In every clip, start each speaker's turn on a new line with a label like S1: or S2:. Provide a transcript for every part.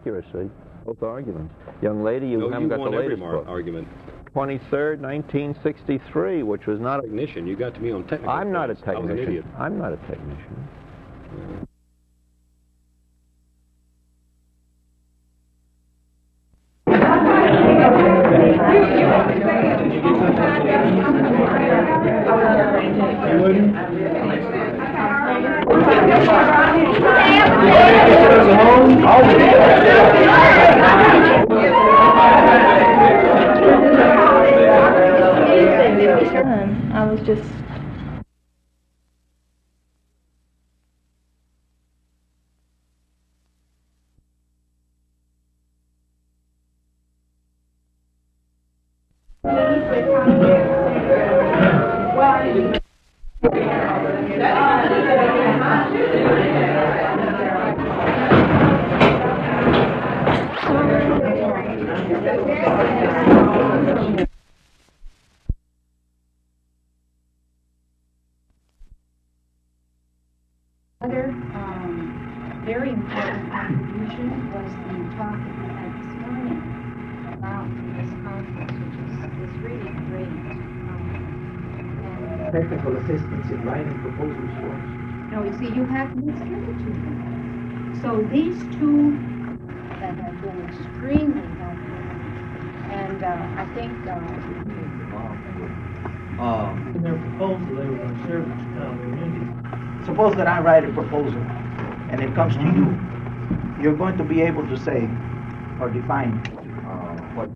S1: accuracy, both arguments. Young lady, you haven't got the latest book.
S2: Argument.
S1: 23rd, 1963, which was not a
S2: technician. You got to me on technical.
S1: I'm not a technician.
S2: I was an idiot.
S1: I'm not a technician.
S3: I was just
S4: very important contribution was the talk that we had this morning about this conference, which is really great.
S5: Technical assistance in writing proposals for us.
S4: No, you see, you haven't given it to them. So these two that have been extremely helpful, and I think
S5: in their proposal, they were going to serve the Chicano community. Suppose that I write a proposal, and it comes to you. You're going to be able to say or define what.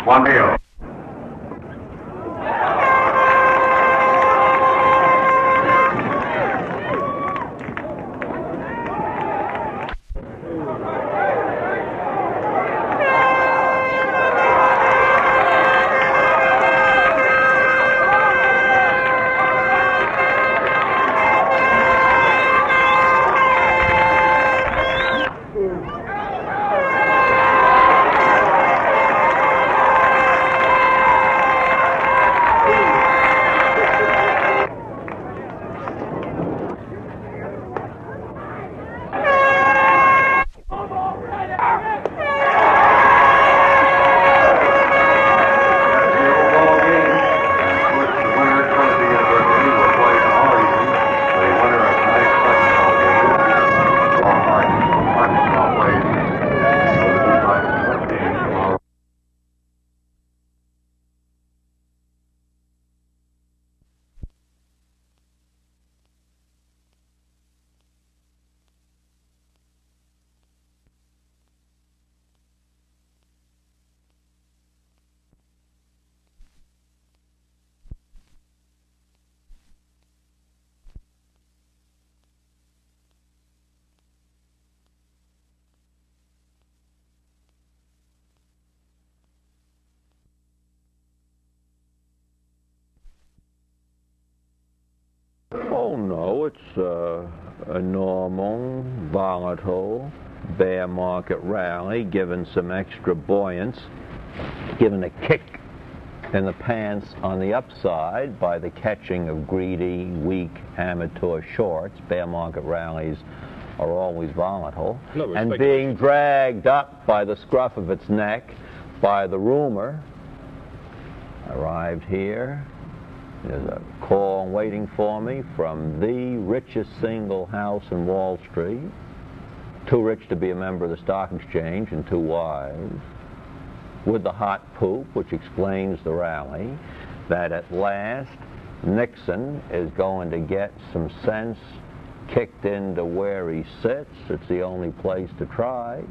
S2: One deal.
S1: Oh, no, it's a normal, volatile, bear market rally, given some extra buoyance, given a kick in the pants on the upside by the catching of greedy, weak, amateur shorts. Bear market rallies are always volatile.
S3: No,
S1: and being dragged up by the scruff of its neck by the rumor. Arrived here. There's a call waiting for me from the richest single house in Wall Street, too rich to be a member of the stock exchange and too wise, with the hot poop, which explains the rally, that at last Nixon is going to get some sense kicked into where he sits. It's the only place to try.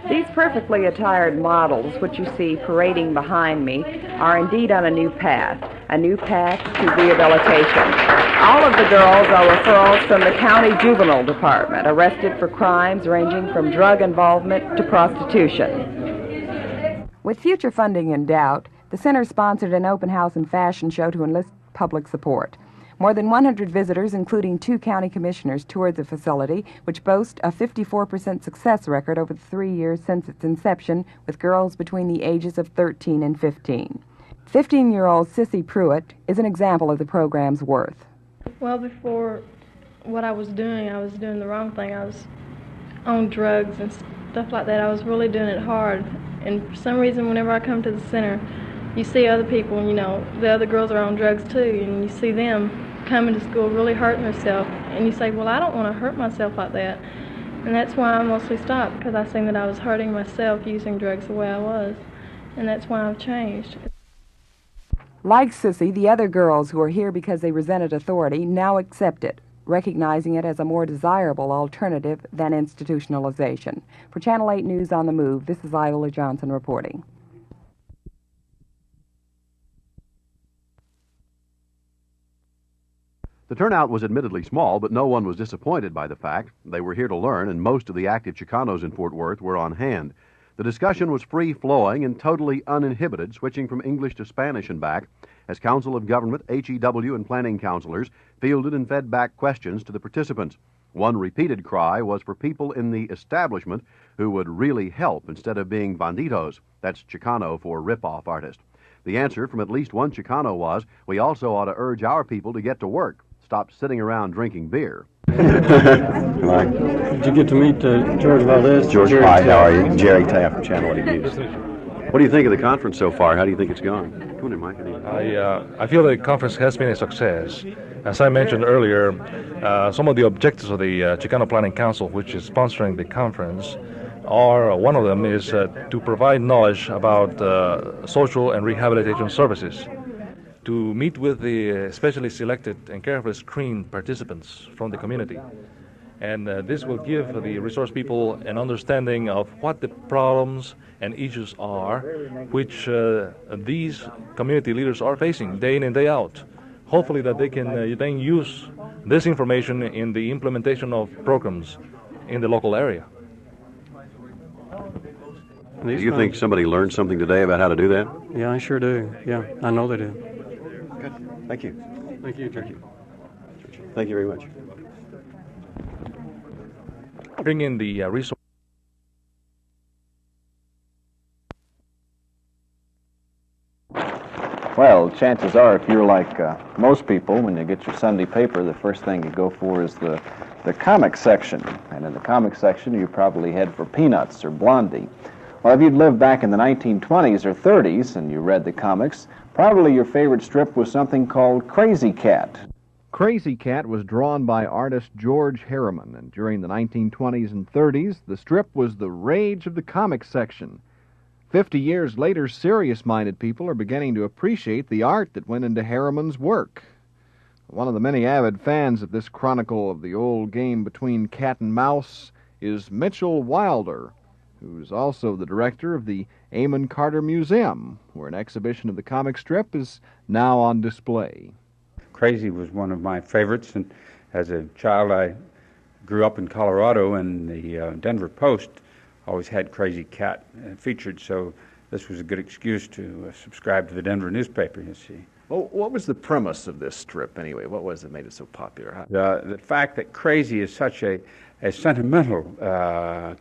S6: These perfectly attired models, which you see parading behind me, are indeed on a new path to rehabilitation. All of the girls are referrals from the county juvenile department, arrested for crimes ranging from drug involvement to prostitution. With future funding in doubt, the center sponsored an open house and fashion show to enlist public support. More than 100 visitors, including 2 county commissioners, toured the facility, which boasts a 54% success record over the 3 years since its inception, with girls between the ages of 13 and 15. 15-year-old Sissy Pruitt is an example of the program's worth.
S7: Well, before what I was doing the wrong thing. I was on drugs and stuff like that. I was really doing it hard. And for some reason, whenever I come to the center, you see other people, you know, the other girls are on drugs too, and you see them coming to school really hurting themselves, and you say, well, I don't want to hurt myself like that. And that's why I mostly stopped, because I seen that I was hurting myself using drugs the way I was, and that's why I've changed.
S6: Like Sissy, the other girls who are here because they resented authority now accept it, recognizing it as a more desirable alternative than institutionalization. For Channel 8 News on the Move, this is Iola Johnson reporting.
S8: The turnout was admittedly small, but no one was disappointed by the fact. They were here to learn, and most of the active Chicanos in Fort Worth were on hand. The discussion was free-flowing and totally uninhibited, switching from English to Spanish and back, as Council of Government, HEW, and planning counselors fielded and fed back questions to the participants. One repeated cry was for people in the establishment who would really help instead of being banditos. That's Chicano for rip-off artist. The answer from at least one Chicano was, we also ought to urge our people to get to work. Stop sitting around drinking beer.
S9: Did you get to meet George Valdez?
S8: George, hi, how are you? Jerry Taft from Channel 8 News. What do you think of the conference so far? How do you think it's gone? Come on in, Mike.
S3: I feel the conference has been a success. As I mentioned earlier, some of the objectives of the Chicano Planning Council, which is sponsoring the conference, are one of them is to provide knowledge about social and rehabilitation services, to meet with the specially selected and carefully screened participants from the community. And this will give the resource people an understanding of what the problems and issues are which these community leaders are facing day in and day out. Hopefully that they can then use this information in the implementation of programs in the local area.
S8: Do you think somebody learned something today about how to do that?
S9: Yeah, I sure do. Yeah, I know they do.
S8: Good. Thank you.
S9: Thank you, Judge.
S8: Thank you very much.
S3: Bring in the resource.
S1: Well, chances are, if you're like most people, when you get your Sunday paper, the first thing you go for is the comic section. And in the comic section, you probably head for Peanuts or Blondie. Well, if you'd lived back in the 1920s or 30s and you read the comics, probably your favorite strip was something called Crazy Cat.
S2: Crazy Cat was drawn by artist George Harriman, and during the 1920s and 30s, the strip was the rage of the comic section. 50 years later, serious-minded people are beginning to appreciate the art that went into Harriman's work. One of the many avid fans of this chronicle of the old game between cat and mouse is Mitchell Wilder, who's also the director of the Amon Carter Museum, where an exhibition of the comic strip is now on display.
S10: Crazy was one of my favorites, and as a child I grew up in Colorado, and the Denver Post always had Crazy Cat featured, so this was a good excuse to subscribe to the Denver newspaper, you see.
S2: Well, what was the premise of this strip, anyway? What was it made it so popular?
S10: The fact that Crazy is such a sentimental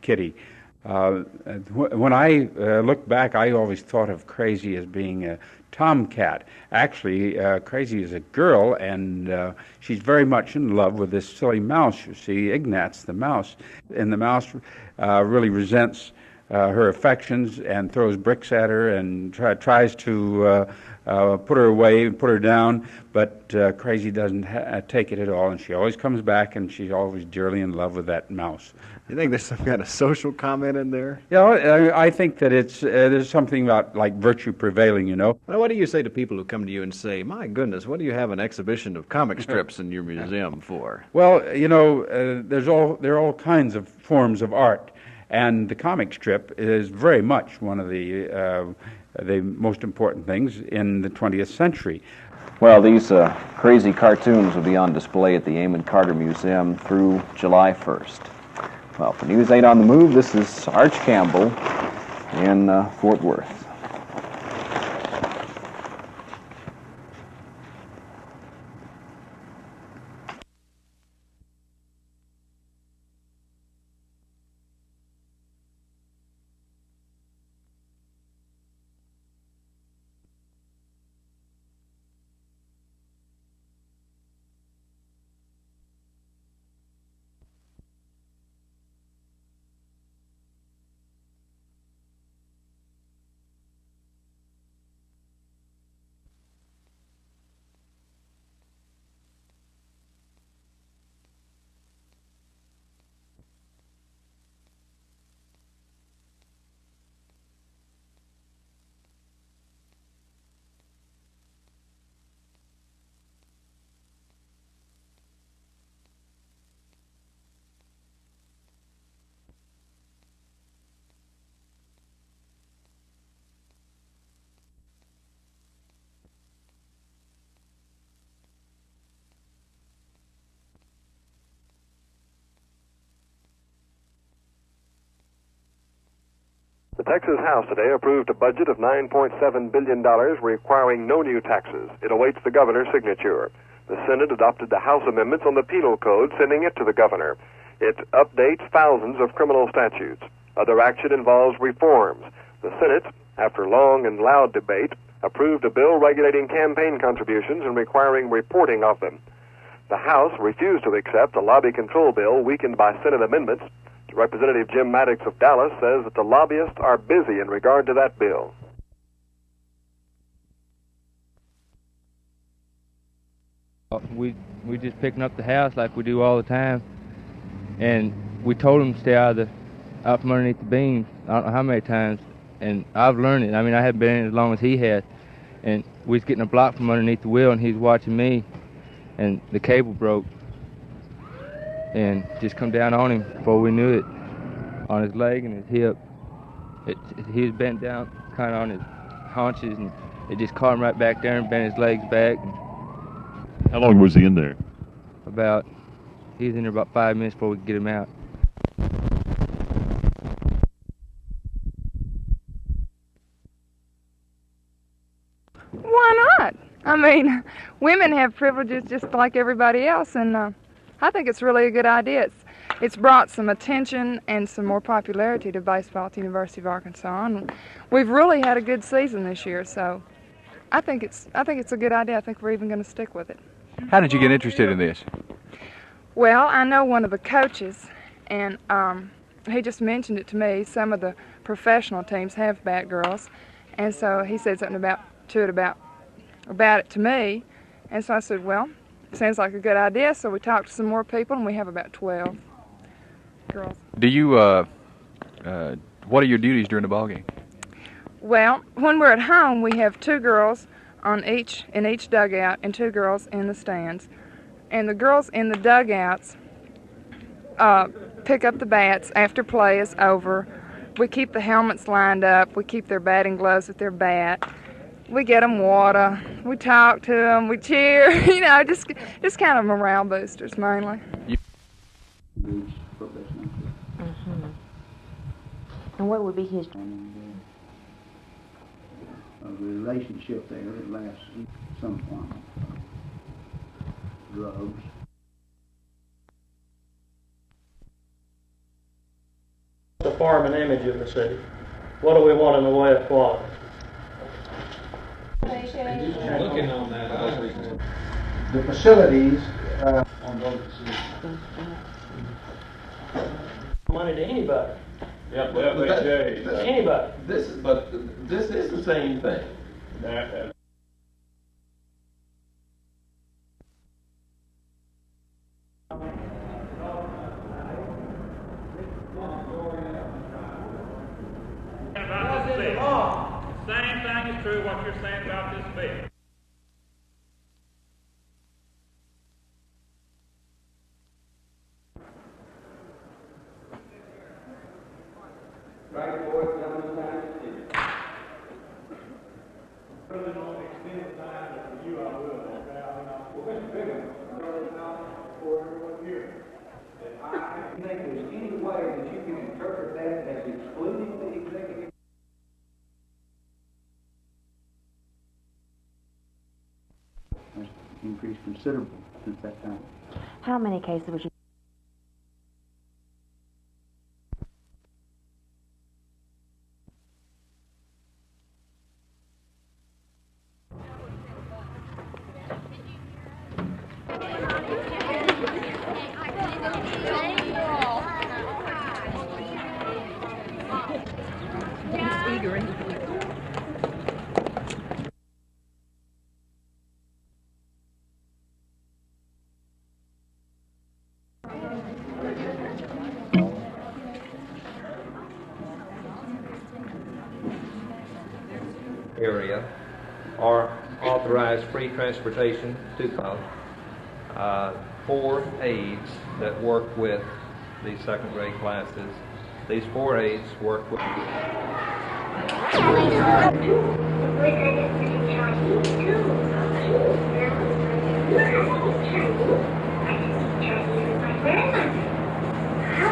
S10: kitty. When I look back, I always thought of Crazy as being a tomcat. Actually, Crazy is a girl, and she's very much in love with this silly mouse, you see, Ignatz the mouse. And the mouse really resents her affections and throws bricks at her and tries to put her away, put her down, but Crazy doesn't take it at all, and she always comes back, and she's always dearly in love with that mouse.
S2: You think there's some kind of social comment in there?
S10: Yeah, I think that there's something about like virtue prevailing, you know.
S2: Well, what do you say to people who come to you and say, "My goodness, what do you have an exhibition of comic strips in your museum for?"
S10: Well, you know, there are all kinds of forms of art, and the comic strip is very much one of the most important things in the 20th century.
S1: Well, these crazy cartoons will be on display at the Amon Carter Museum through July 1st. Well, for News 8 on the Move, this is Arch Campbell in Fort Worth.
S11: The Texas House today approved a budget of $9.7 billion requiring no new taxes. It awaits the governor's signature. The Senate adopted the House amendments on the penal code, sending it to the governor. It updates thousands of criminal statutes. Other action involves reforms. The Senate, after long and loud debate, approved a bill regulating campaign contributions and requiring reporting of them. The House refused to accept a lobby control bill weakened by Senate amendments. Representative Jim Maddox of Dallas says that the lobbyists are busy in regard to that bill.
S12: We just picking up the house like we do all the time, and we told them to stay out from underneath the beams. I don't know how many times, and I've learned it. I mean, I haven't been in it as long as he has, and we was getting a block from underneath the wheel, and he was watching me, and the cable broke, and just come down on him before we knew it, on his leg and his hip. He was bent down kind of on his haunches, and it just caught him right back there and bent his legs back.
S13: How long was he in there?
S12: He was in there about 5 minutes before we could get him out.
S14: Why not? I mean, women have privileges just like everybody else, and I think it's really a good idea. It's brought some attention and some more popularity to baseball at the University of Arkansas, and we've really had a good season this year, so I think it's a good idea. I think we're even going to stick with it.
S15: How did you get interested in this?
S14: Well, I know one of the coaches, and he just mentioned it to me. Some of the professional teams have Batgirls, and so he said something about it to me, and so I said, well, sounds like a good idea. So we talked to some more people, and we have about 12 girls.
S15: Do you, what are your duties during the ball game?
S14: Well, when we're at home, we have 2 girls in each dugout and 2 girls in the stands. And the girls in the dugouts pick up the bats after play is over. We keep the helmets lined up. We keep their batting gloves with their bat. We get them water. We talk to them. We cheer. You know, just kind of morale boosters mainly.
S16: And what would be his?
S17: A relationship there that lasts some form of drugs.
S18: The form and image of the city. What do we want in the way of quality?
S17: Looking on that, the facilities on those facilities.
S18: Money to anybody.
S19: Yep, WFAA.
S18: Anybody.
S19: This is the same thing.
S20: Same thing is true what you're saying about this bill.
S17: Right, boys, I think there's any way that you can interpret that as excluding the executive. Increased considerably since that time.
S16: How many cases would you?
S21: Area are authorized free transportation to college. 4 aides that work with these second grade classes. These 4 aides work with
S22: How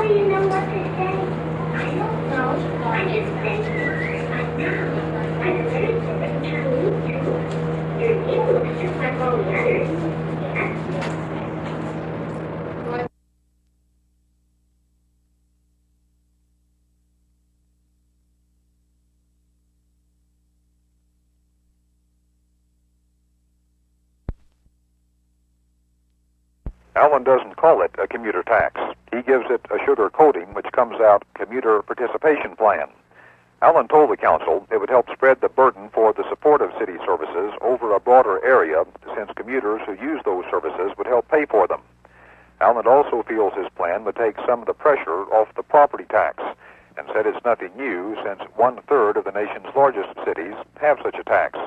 S22: do you know what to say? I don't know. I just think I know. I'm very Chinese too. Your name looks just like all the others.
S11: Alan doesn't call it a commuter tax. He gives it a sugar coating, which comes out Commuter Participation Plan. Alan told the council it would help spread the burden for the support of city services over a broader area, since commuters who use those services would help pay for them. Alan also feels his plan would take some of the pressure off the property tax, and said it's nothing new since 1/3 of the nation's largest cities have such a tax.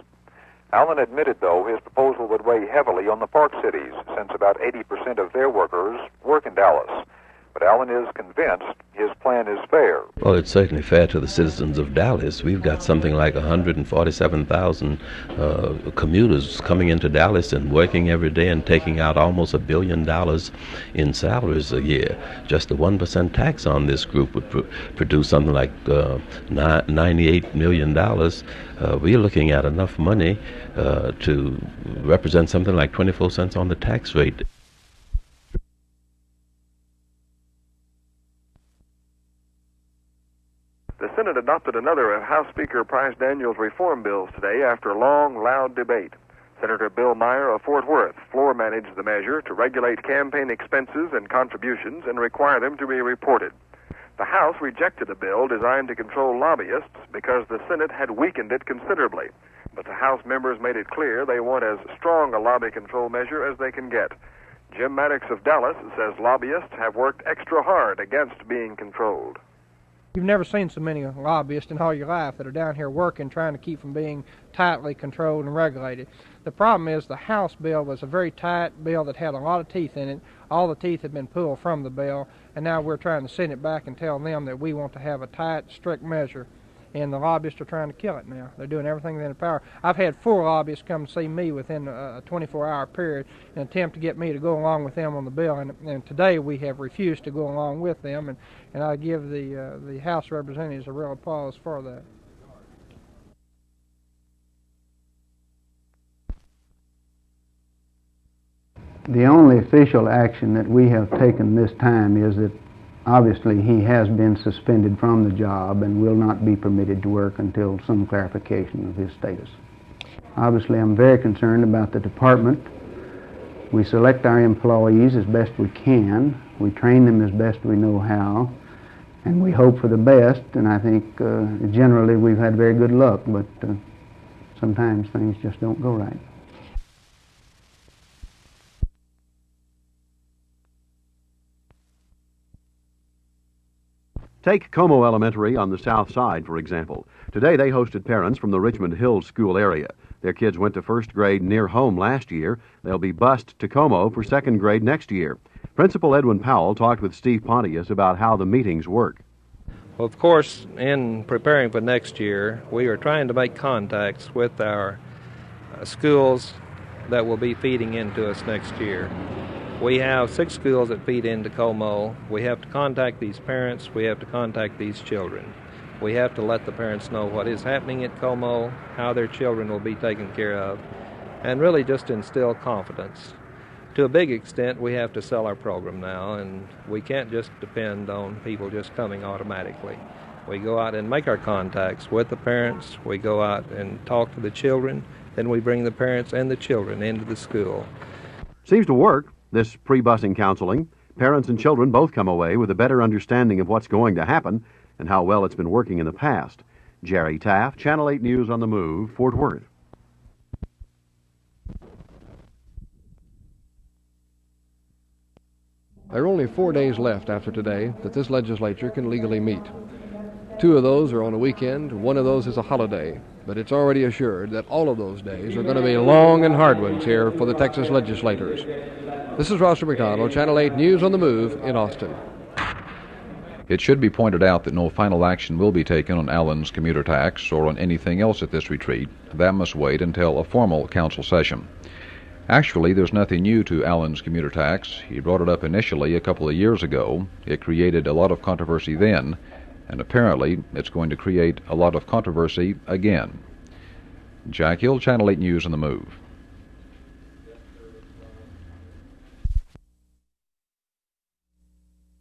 S4: Allen admitted, though, his proposal would weigh heavily on the park cities, since about 80% of their workers work in Dallas. But Allen is convinced his plan is fair.
S5: Well, it's certainly fair to the citizens of Dallas. We've got something like 147,000 commuters coming into Dallas and working every day and taking out almost $1 billion in salaries a year. Just the 1% tax on this group would produce something like $98 million. We're looking at enough money to represent something like 24 cents on the tax rate.
S11: The Senate adopted another of House Speaker Price Daniels' reform bills today after a long, loud debate. Senator Bill Meyer of Fort Worth floor managed the measure to regulate campaign expenses and contributions and require them to be reported. The House rejected a bill designed to control lobbyists because the Senate had weakened it considerably. But the House members made it clear they want as strong a lobby control measure as they can get. Jim Maddox of Dallas says lobbyists have worked extra hard against being controlled.
S23: You've never seen so many lobbyists in all your life that are down here working, trying to keep from being tightly controlled and regulated. The problem is the House bill was a very tight bill that had a lot of teeth in it. All the teeth had been pulled from the bill, and now we're trying to send it back and tell them that we want to have a tight, strict measure. And the lobbyists are trying to kill it now. They're doing everything in their power. I've had 4 lobbyists come see me within a 24-hour period in an attempt to get me to go along with them on the bill. And today we have refused to go along with them, and I give the House representatives a real applause for that.
S24: The only official action that we have taken this time is that obviously he has been suspended from the job and will not be permitted to work until some clarification of his status. Obviously, I'm very concerned about the department. We select our employees as best we can. We train them as best we know how. And we hope for the best, and I think generally we've had very good luck, but sometimes things just don't go right.
S8: Take Como Elementary on the south side, for example. Today they hosted parents from the Richmond Hills School area. Their kids went to first grade near home last year. They'll be bused to Como for second grade next year. Principal Edwin Powell talked with Steve Pontius about how the meetings work.
S21: Well, of course, in preparing for next year, we are trying to make contacts with our schools that will be feeding into us next year. We have 6 schools that feed into Como. We have to contact these parents. We have to contact these children. We have to let the parents know what is happening at Como, how their children will be taken care of, and really just instill confidence. To a big extent, we have to sell our program now, and we can't just depend on people just coming automatically. We go out and make our contacts with the parents. We go out and talk to the children. Then we bring the parents and the children into the school.
S8: Seems to work. This pre-busing counseling, parents and children both come away with a better understanding of what's going to happen and how well it's been working in the past. Jerry Taft, Channel 8 News on the Move, Fort Worth.
S2: There are only 4 days left after today that this legislature can legally meet. 2 of those are on a weekend, 1 of those is a holiday, but it's already assured that all of those days are going to be long and hard ones here for the Texas legislators. This is Roger McDonald, Channel 8 News on the Move in Austin.
S25: It should be pointed out that no final action will be taken on Allen's commuter tax or on anything else at this retreat. That must wait until a formal council session. Actually, there's nothing new to Allen's commuter tax. He brought it up initially a couple of years ago. It created a lot of controversy then, and apparently it's going to create a lot of controversy again. Jack Hill, Channel 8 News on the Move.